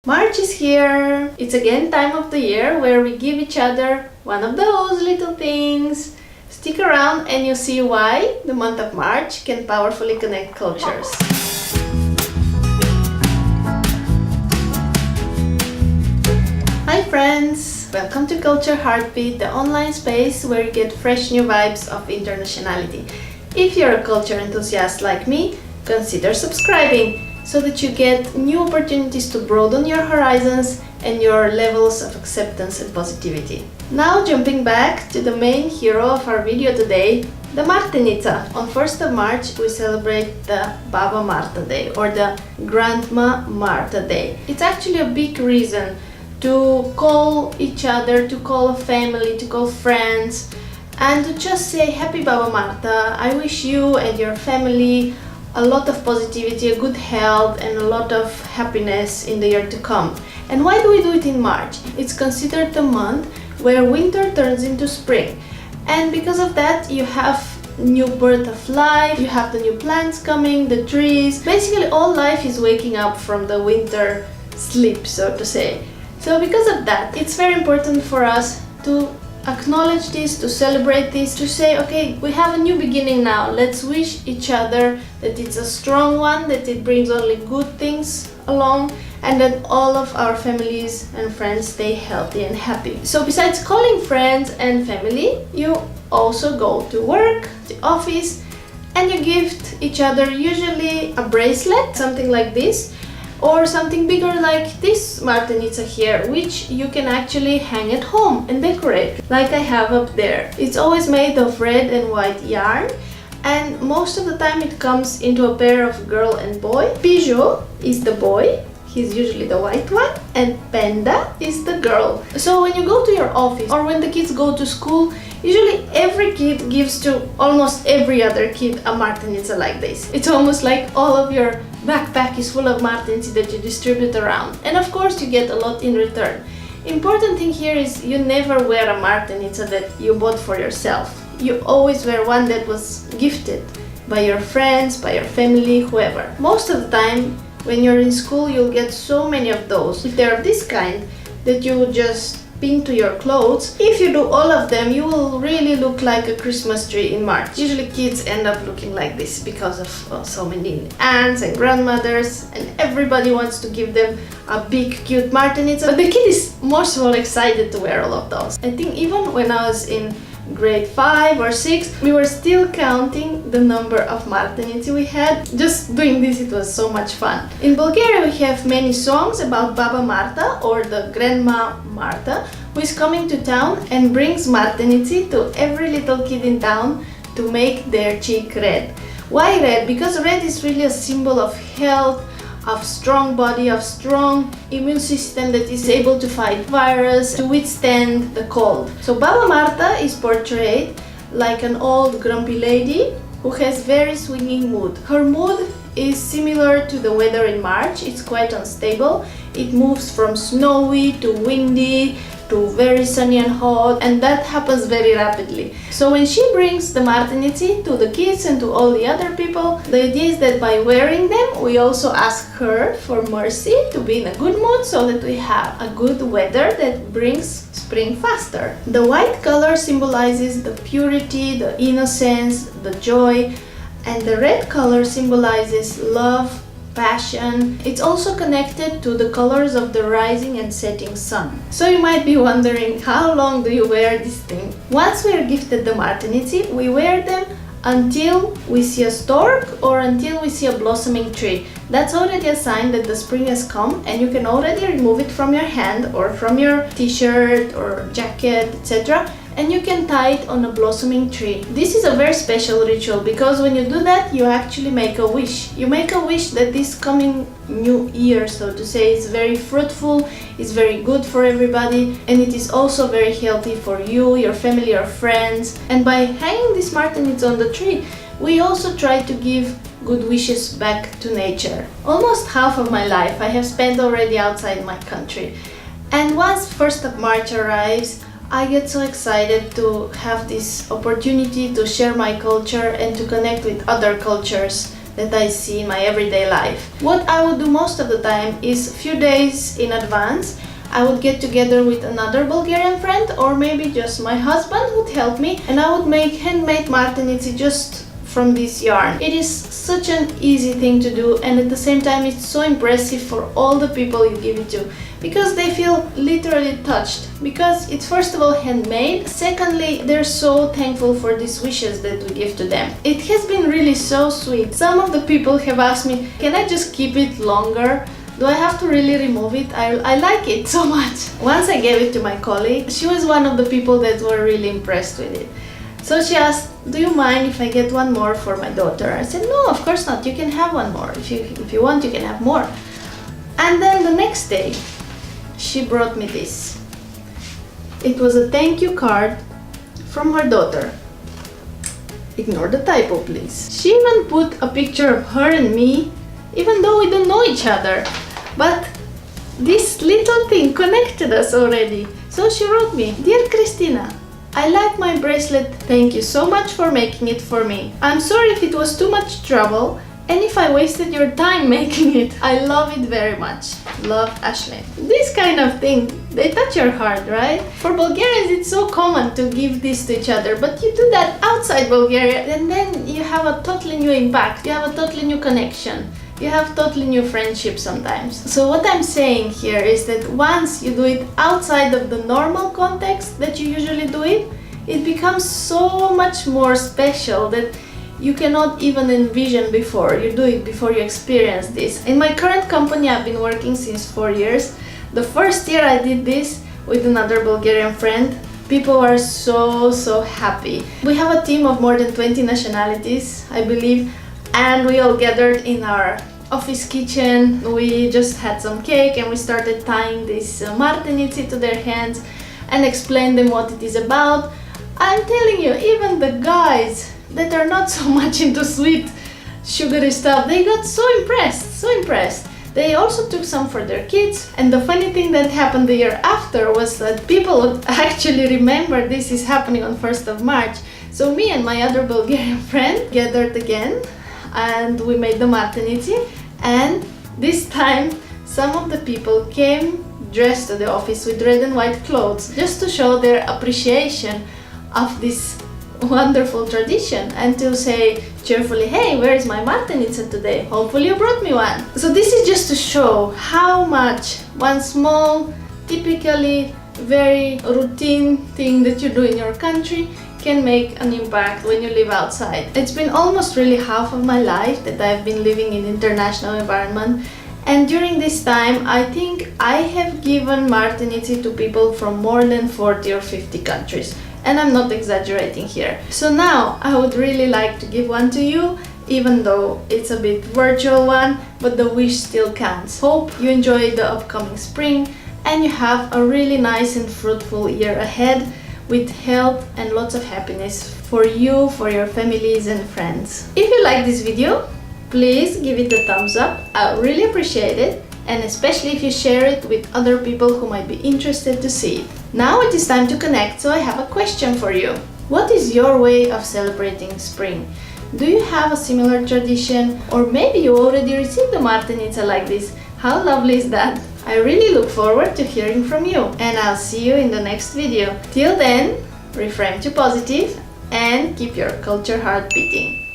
March is here! It's again time of the year where we give each other one of those little things. Stick around and you'll see why the month of March can powerfully connect cultures. Hi friends! Welcome to Culture Heartbeat, the online space where you get fresh new vibes of internationality. If you're a culture enthusiast like me, consider subscribing so that you get new opportunities to broaden your horizons and your levels of acceptance and positivity. Now jumping back to the main hero of our video today, the Martenitsa. On 1st of March we celebrate the Baba Marta Day or the Grandma Marta Day. It's actually a big reason to call each other, to call a family, to call friends and to just say Happy Baba Marta. I wish you and your family a lot of positivity, a good health and a lot of happiness in the year to come. And why do we do it in March? It's considered the month where winter turns into spring, and because of that you have new birth of life, you have the new plants coming, the trees, basically all life is waking up from the winter sleep, so to say. So because of that, it's very important for us to acknowledge this, to celebrate this, to say, okay, we have a new beginning now. Let's wish each other that it's a strong one, that it brings only good things along, and that all of our families and friends stay healthy and happy. So besides calling friends and family, you also go to work, the office, and you gift each other usually a bracelet, something like this, or something bigger like this Martenitsa here, which you can actually hang at home and decorate, like I have up there. It's always made of red and white yarn, and most of the time it comes into a pair of girl and boy. Pijo is the boy, he's usually the white one, and Panda is the girl. So when you go to your office or when the kids go to school, usually every kid gives to almost every other kid a Martenitsa like this. It's almost like all of your backpack is full of Martenitsa that you distribute around, and of course you get a lot in return. Important thing here is you never wear a Martenitsa that you bought for yourself. You always wear one that was gifted by your friends, by your family, whoever. Most of the time when you're in school you'll get so many of those. If they're this kind that you just pin to your clothes, if you do all of them you will really look like a Christmas tree in March. Usually kids end up looking like this because of so many aunts and grandmothers, and everybody wants to give them a big cute Martenitsa, but the kid is most of all excited to wear all of those. I think even when I was in grade 5 or 6 we were still counting the number of Martenitsa we had. Just doing this, it was so much fun. In Bulgaria we have many songs about Baba Marta or the Grandma Marta, who is coming to town and brings Martenitsa to every little kid in town to make their cheek red. Why red? Because red is really a symbol of health, of strong body, of strong immune system that is able to fight virus, to withstand the cold. So Baba Marta is portrayed like an old grumpy lady who has very swinging mood. Her mood is similar to the weather in March. It's quite unstable. It moves from snowy to windy to very sunny and hot, and that happens very rapidly. So when she brings the Martenitsa to the kids and to all the other people, the idea is that by wearing them we also ask her for mercy to be in a good mood so that we have a good weather that brings spring faster. The white color symbolizes the purity, the innocence, the joy, and the red color symbolizes love, passion. It's also connected to the colors of the rising and setting sun. So you might be wondering, how long do you wear this thing? Once we are gifted the Martenitsa, we wear them until we see a stork or until we see a blossoming tree. That's already a sign that the spring has come, and you can already remove it from your hand or from your t-shirt or jacket, etc. and you can tie it on a blossoming tree. This is a very special ritual because when you do that you actually make a wish. You make a wish that this coming new year, so to say, is very fruitful, is very good for everybody, and it is also very healthy for you, your family, your friends. And by hanging this Martenitsa on the tree, we also try to give good wishes back to nature. Almost half of my life I have spent already outside my country, and once 1st of March arrives, I get so excited to have this opportunity to share my culture and to connect with other cultures that I see in my everyday life. What I would do most of the time is a few days in advance, I would get together with another Bulgarian friend, or maybe just my husband would help me, and I would make handmade martenitsa just from this yarn. It is such an easy thing to do, and at the same time it's so impressive for all the people you give it to, because they feel literally touched, because it's first of all handmade, secondly they're so thankful for these wishes that we give to them. It has been really so sweet. Some of the people have asked me, can I just keep it longer? Do I have to really remove it? I like it so much. Once I gave it to my colleague, she was one of the people that were really impressed with it. So she asked, do you mind if I get one more for my daughter? I said, no, of course not. You can have one more. If you want, you can have more. And then the next day, she brought me this. It was a thank you card from her daughter. Ignore the typo, please. She even put a picture of her and me, even though we don't know each other. But this little thing connected us already. So she wrote me, Dear Kristina, I like my bracelet. Thank you so much for making it for me. I'm sorry if it was too much trouble and if I wasted your time making it. I love it very much. Love, Ashley. This kind of thing, they touch your heart, right? For Bulgarians, it's so common to give this to each other, but you do that outside Bulgaria and then you have a totally new impact. You have a totally new connection. You have totally new friendships sometimes. So what I'm saying here is that once you do it outside of the normal context that you usually do it, it becomes so much more special that you cannot even envision before. You do it before you experience this. In my current company, I've been working since 4 years. The first year I did this with another Bulgarian friend. People are so happy. We have a team of more than 20 nationalities, I believe, and we all gathered in our office kitchen. We just had some cake and we started tying this martenitsa to their hands and explained them what it is about. I'm telling you, even the guys that are not so much into sweet, sugary stuff, they got so impressed. They also took some for their kids, and the funny thing that happened the year after was that people would actually remember this is happening on 1st of March. So me and my other Bulgarian friend gathered again and we made the martenitsa, and this time some of the people came dressed to the office with red and white clothes just to show their appreciation of this wonderful tradition and to say cheerfully, hey, where is my martenitsa today? Hopefully you brought me one. So this is just to show how much one small, typically very routine thing that you do in your country can make an impact when you live outside. It's been almost really half of my life that I've been living in international environment, and during this time I think I have given martenitsa to people from more than 40 or 50 countries, and I'm not exaggerating here. So now I would really like to give one to you, even though it's a bit virtual one, but the wish still counts. Hope you enjoy the upcoming spring and you have a really nice and fruitful year ahead, with health and lots of happiness for you, for your families and friends. If you like this video, please give it a thumbs up. I really appreciate it, and especially if you share it with other people who might be interested to see it. Now it is time to connect, so I have a question for you. What is your way of celebrating spring? Do you have a similar tradition, or maybe you already received a martenitsa like this? How lovely is that? I really look forward to hearing from you, and I'll see you in the next video. Till then, reframe to positive and keep your culture heart beating.